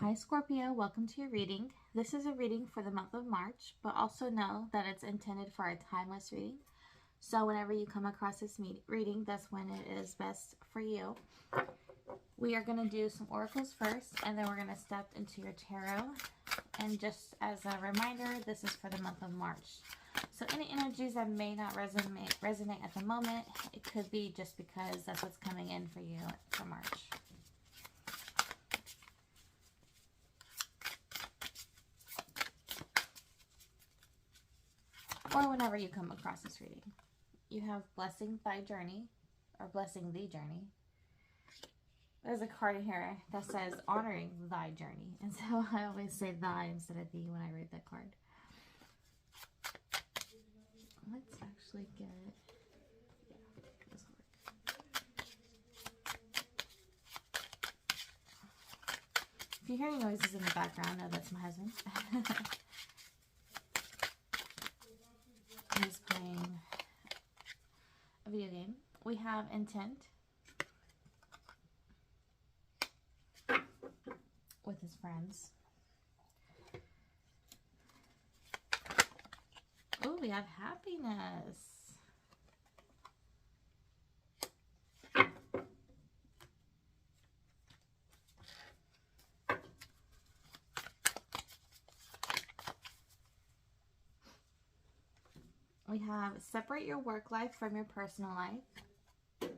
Hi Scorpio, welcome to your reading. This is a reading for the month of March, but also know that it's intended for a timeless reading. So whenever you come across this reading, that's when it is best for you. We are going to do some oracles first, and then we're going to step into your tarot. And just as a reminder, this is for the month of March. So any energies that may not resonate at the moment, it could be just because that's what's coming in for you for March. Or whenever you come across this reading. You have Blessing Thy Journey, or Blessing the Journey. There's a card in here that says Honoring Thy Journey. And so I always say thy instead of thee when I read that card. Let's actually get... yeah, this will work. If you hear any noises in the background, no, that's my husband. He's playing a video game. We have Intent with his friends. Oh, we have Happiness. We have Separate Your Work Life from Your Personal Life.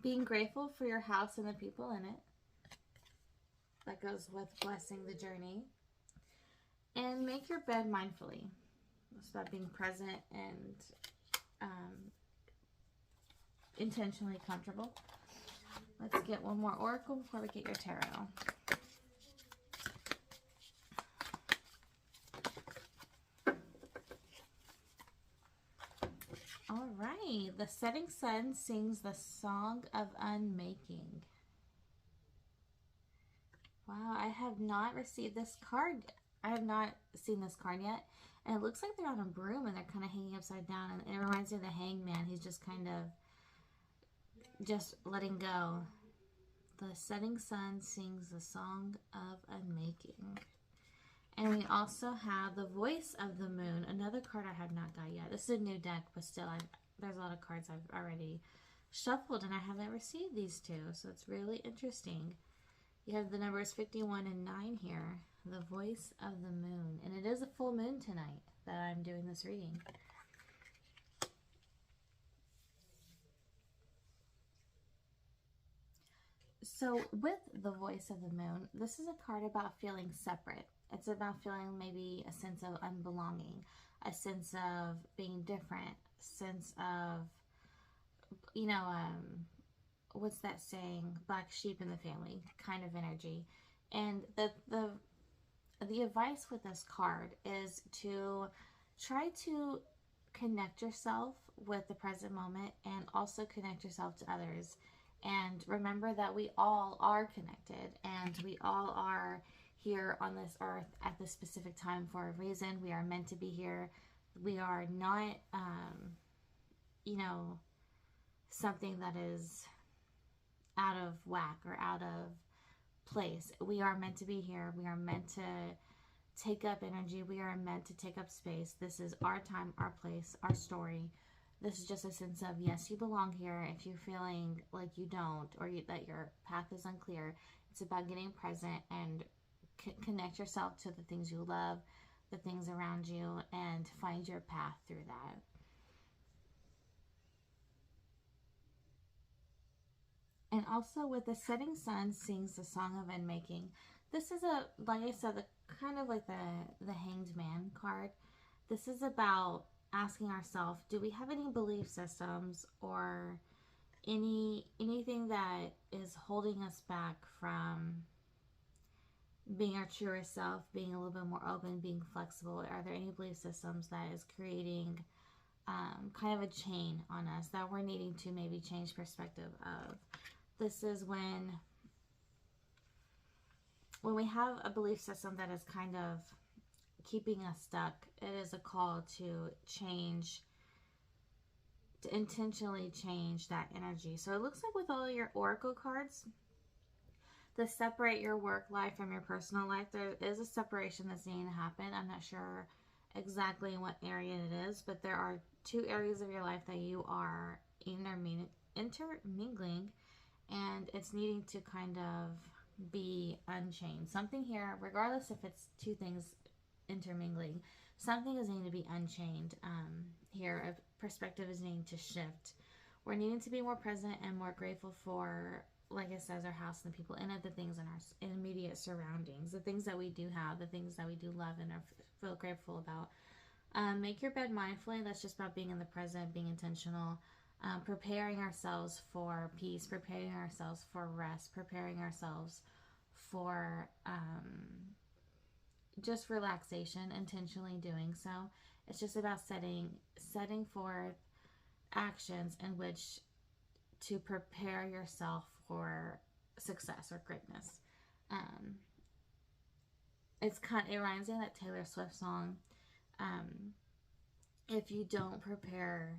Being grateful for your house and the people in it. That goes with Blessing the Journey. And make your bed mindfully. It's about being present and intentionally comfortable. Let's get one more oracle before we get your tarot. All right, the setting sun sings the song of unmaking. Wow, I have not received this card. I have not seen this card yet. And it looks like they're on a broom and they're kind of hanging upside down. And it reminds me of the hangman. He's just kind of just letting go. The setting sun sings the song of unmaking. And we also have the voice of the moon, another card I have not got yet. This is a new deck, but still, there's a lot of cards I've already shuffled, and I haven't received these two, so it's really interesting. You have the numbers 51 and 9 here, the voice of the moon. And it is a full moon tonight that I'm doing this reading. So with the voice of the moon, this is a card about feeling separate. It's about feeling maybe a sense of unbelonging, a sense of being different, sense of, you know, what's that saying? Black sheep in the family kind of energy. And the advice with this card is to try to connect yourself with the present moment and also connect yourself to others. And remember that we all are connected and we all are here on this earth at this specific time for a reason. We are meant to be here. We are not, you know, something that is out of whack or out of place. We are meant to be here. We are meant to take up energy. We are meant to take up space. This is our time, our place, our story. This is just a sense of, yes, you belong here. If you're feeling like you don't, or that your path is unclear, it's about getting present and connect yourself to the things you love, the things around you, and find your path through that. And also with the setting sun sings the song of unmaking. This is a, like I said, kind of like the Hanged Man card. This is about asking ourselves, do we have any belief systems or anything that is holding us back from being our truest self, being a little bit more open, being flexible? Are there any belief systems that is creating kind of a chain on us that we're needing to maybe change perspective of? This is when we have a belief system that is kind of keeping us stuck, it is a call to change, to intentionally change that energy. So it looks like with all your oracle cards, to separate your work life from your personal life. There is a separation that's needing to happen. I'm not sure exactly in what area it is, but there are two areas of your life that you are intermingling, and it's needing to kind of be unchained. Something here, regardless if it's two things intermingling, something is needing to be unchained. Here, a perspective is needing to shift. We're needing to be more present and more grateful for, like it says, our house and the people in it, the things in our immediate surroundings, the things that we do have, the things that we do love and feel grateful about. Make your bed mindfully. That's just about being in the present, being intentional, preparing ourselves for peace, preparing ourselves for rest, preparing ourselves for just relaxation, intentionally doing so. It's just about setting forth actions in which to prepare yourself for success or greatness. It reminds me of that Taylor Swift song. If you don't prepare,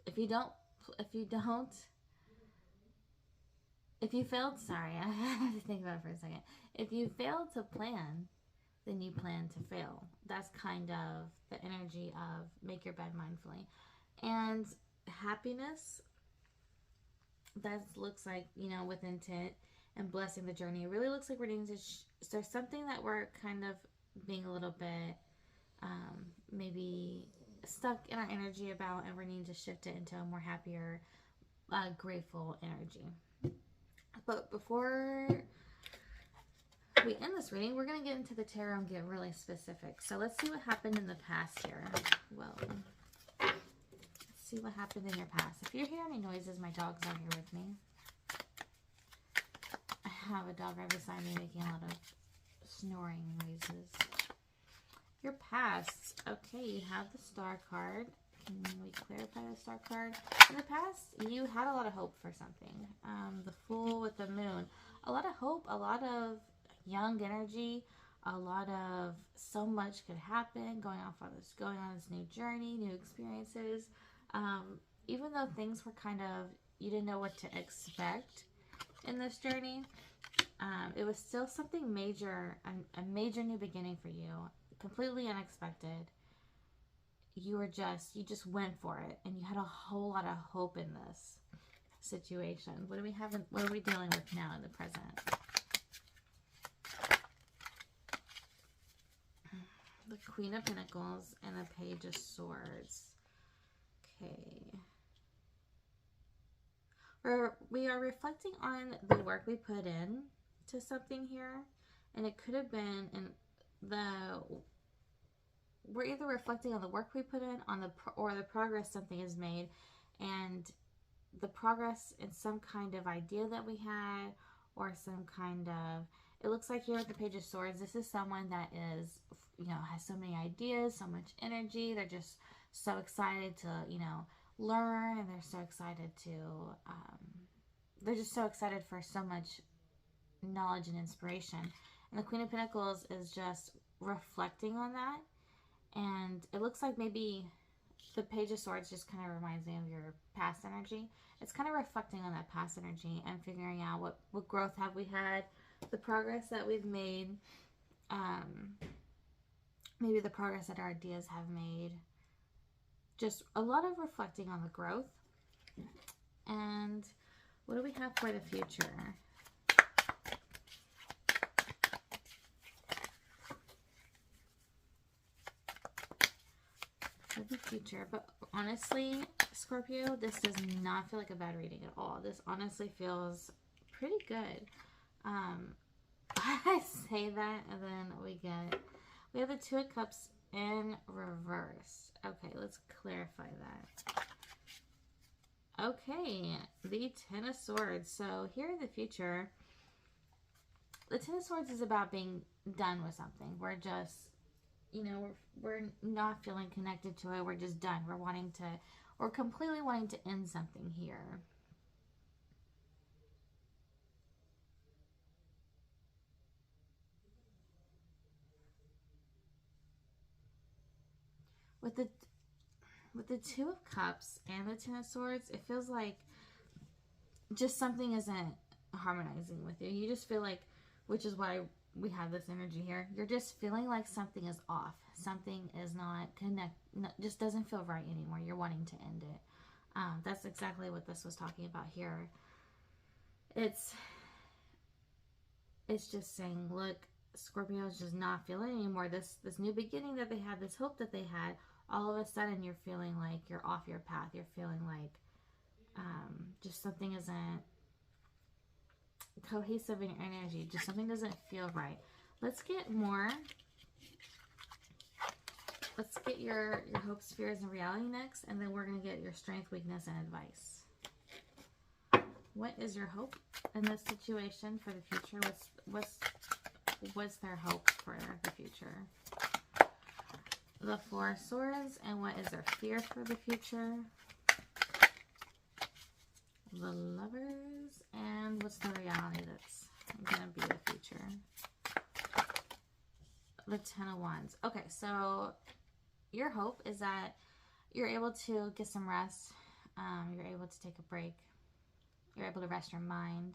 if you failed, sorry, I have to think about it for a second. If you fail to plan, then you plan to fail. That's kind of the energy of make your bed mindfully. And happiness, that looks like, with intent and blessing the journey. It really looks like we're needing to, there's something that we're kind of being a little bit maybe stuck in our energy about, and we're needing to shift it into a more happier, grateful energy. But before we end this reading, we're going to get into the tarot and get really specific. So let's see what happened in the past here. Well, let's see what happened in your past. If you hear any noises, my dogs are here with me. I have a dog right beside me making a lot of snoring noises. Your past. Okay, you have the Star card. Can we clarify the Star card? In the past, you had a lot of hope for something. The Fool with the Moon. A lot of hope, a lot of young energy, a lot of so much could happen, going on this new journey, new experiences. Even though things were kind of, you didn't know what to expect in this journey, it was still something major, a major new beginning for you, completely unexpected. You just went for it, and you had a whole lot of hope in this situation. What are we dealing with now in the present? The Queen of Pentacles and the Page of Swords. Okay. We are reflecting on the work we put in to something here, and it could have been we're either reflecting on the work we put in or the progress something is made, and the progress in some kind of idea that we had, or some kind of, it looks like here with the Page of Swords, this is someone that is, has so many ideas, so much energy. They're just so excited to, learn, and they're so excited to, they're just so excited for so much knowledge and inspiration. And the Queen of Pentacles is just reflecting on that. And it looks like maybe the Page of Swords just kind of reminds me of your past energy. It's kind of reflecting on that past energy and figuring out what growth have we had, the progress that we've made, maybe the progress that our ideas have made. Just a lot of reflecting on the growth. And what do we have for the future? For the future. But honestly, Scorpio, this does not feel like a bad reading at all. This honestly feels pretty good. I say that, and then we have the Two of Cups in reverse. Okay, let's clarify that. Okay, the Ten of Swords. So here in the future, the Ten of Swords is about being done with something. We're just, we're not feeling connected to it. We're just done. We're completely wanting to end something here. With the Two of Cups and the Ten of Swords, it feels like just something isn't harmonizing with you. You just feel like, which is why we have this energy here, you're just feeling like something is off. Something is not just doesn't feel right anymore. You're wanting to end it. That's exactly what this was talking about here. It's just saying, look, Scorpio is just not feeling anymore. This new beginning that they had, this hope that they had, all of a sudden you're feeling like you're off your path. You're feeling like just something isn't cohesive in your energy. Just something doesn't feel right. Let's get more. Let's get your hopes, fears, and reality next, and then we're going to get your strength, weakness, and advice. What is your hope in this situation for the future? What's their hope for the future? The Four of Swords, and what is their fear for the future? The Lovers, and what's the reality that's going to be the future? The Ten of Wands. Okay, so your hope is that you're able to get some rest. You're able to take a break. You're able to rest your mind.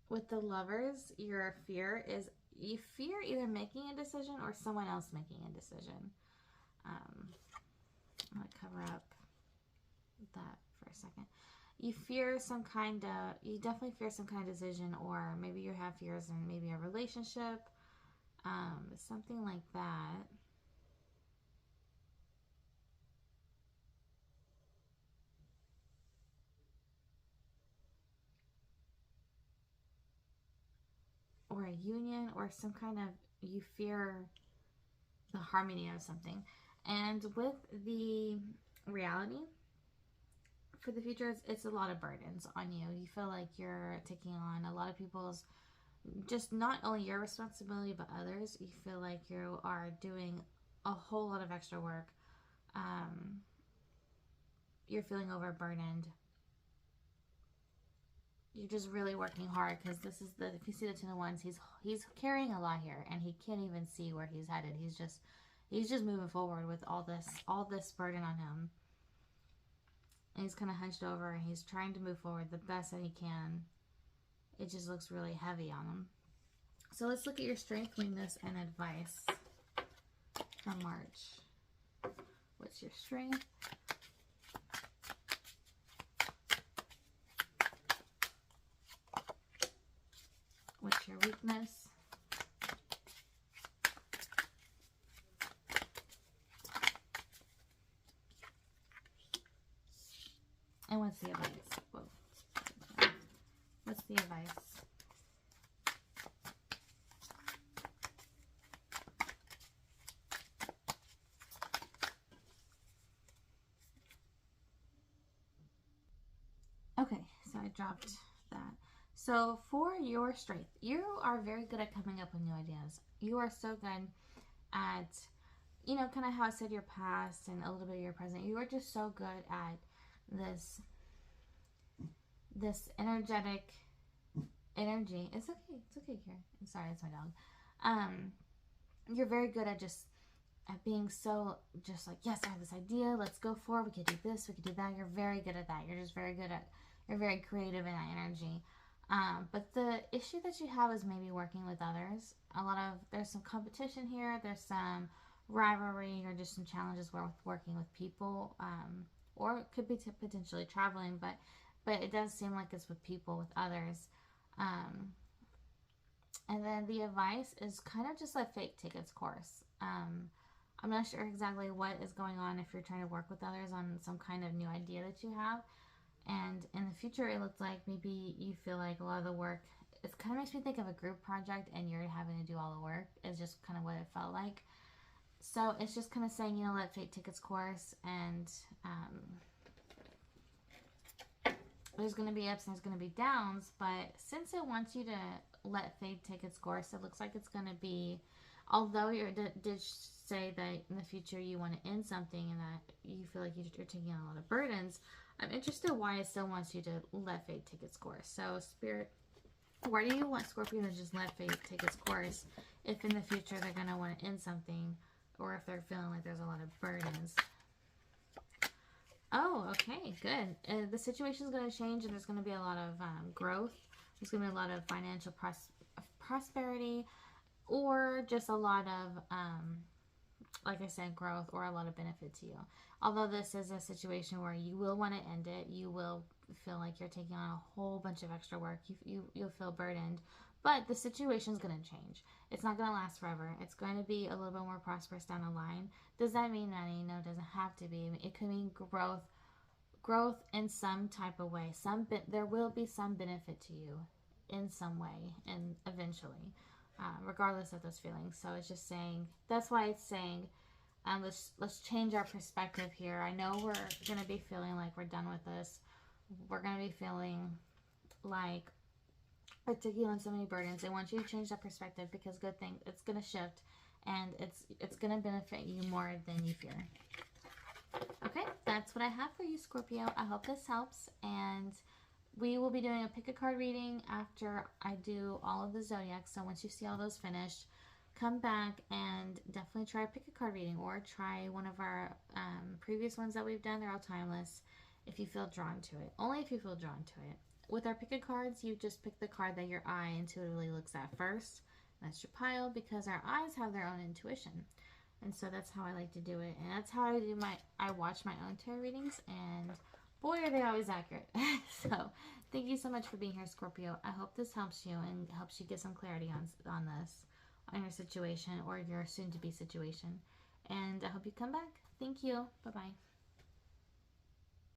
With the Lovers, your fear is, you fear either making a decision or someone else making a decision. I'm going to cover up that for a second. You fear some kind of, you definitely fear some kind of decision, or maybe you have fears in maybe a relationship, something like that. Or a union, or some kind of, you fear the harmony of something. And with the reality for the future, it's a lot of burdens on you. You feel like you're taking on a lot of people's, just not only your responsibility, but others. You feel like you are doing a whole lot of extra work. You're feeling overburdened. You're just really working hard, because this is the, if you see the Ten of Wands, he's carrying a lot here, and he can't even see where he's headed. He's just moving forward with all this burden on him. And he's kind of hunched over, and he's trying to move forward the best that he can. It just looks really heavy on him. So let's look at your strength, weakness, and advice from March. What's your strength? What's your weakness? And what's the advice? Whoa. What's the advice? Okay, so I dropped that. So for your strength, you are very good at coming up with new ideas. You are so good at, you know, kind of how I said your past and a little bit of your present. You are just so good at this energetic energy. It's okay here. I'm sorry, it's my dog. You're very good at being so just like, yes, I have this idea, let's go for it, we could do this, we could do that. You're very good at that. You're just very good at, you're very creative in that energy. But the issue that you have is maybe working with others. There's some competition here, there's some rivalry, or just some challenges with working with people, or it could be potentially traveling, but it does seem like it's with people, with others. And then the advice is kind of just like fate take its course. I'm not sure exactly what is going on if you're trying to work with others on some kind of new idea that you have. And in the future, it looks like maybe you feel like a lot of the work, it kind of makes me think of a group project and you're having to do all the work. It's just kind of what it felt like. So it's just kind of saying, you know, let fate take its course, and there's going to be ups and there's going to be downs, but since it wants you to let fate take its course, it looks like it's going to be, although you did say that in the future you want to end something and that you feel like you're taking on a lot of burdens, I'm interested why it still wants you to let fate take its course. So Spirit, why do you want Scorpio to just let fate take its course if in the future they're going to want to end something, or if they're feeling like there's a lot of burdens? Oh, okay, good. The situation is going to change, and there's going to be a lot of growth. There's going to be a lot of financial prosperity, or just a lot of, like I said, growth or a lot of benefit to you. Although this is a situation where you will want to end it, you will feel like you're taking on a whole bunch of extra work. You'll feel burdened, but the situation is going to change. It's not going to last forever. It's going to be a little bit more prosperous down the line. Does that mean money? No, it doesn't have to be. It could mean growth in some type of way. There will be some benefit to you in some way, and eventually, regardless of those feelings. So it's just saying, that's why it's saying, let's change our perspective here. I know we're gonna be feeling like we're done with this. We're gonna be feeling like we're taking on so many burdens. I want you to change that perspective, because good thing, it's gonna shift, and it's gonna benefit you more than you fear. Okay, that's what I have for you, Scorpio. I hope this helps, and we will be doing a pick a card reading after I do all of the zodiacs. So once you see all those finished, come back and definitely try a pick a card reading, or try one of our previous ones that we've done. They're all timeless if you feel drawn to it. Only if you feel drawn to it. With our pick a cards, you just pick the card that your eye intuitively looks at first. That's your pile, because our eyes have their own intuition. And so that's how I like to do it. And that's how I watch my own tarot readings, and boy, are they always accurate. So thank you so much for being here, Scorpio. I hope this helps you and helps you get some clarity on your situation, or your soon-to-be situation. And I hope you come back. Thank you. Bye-bye.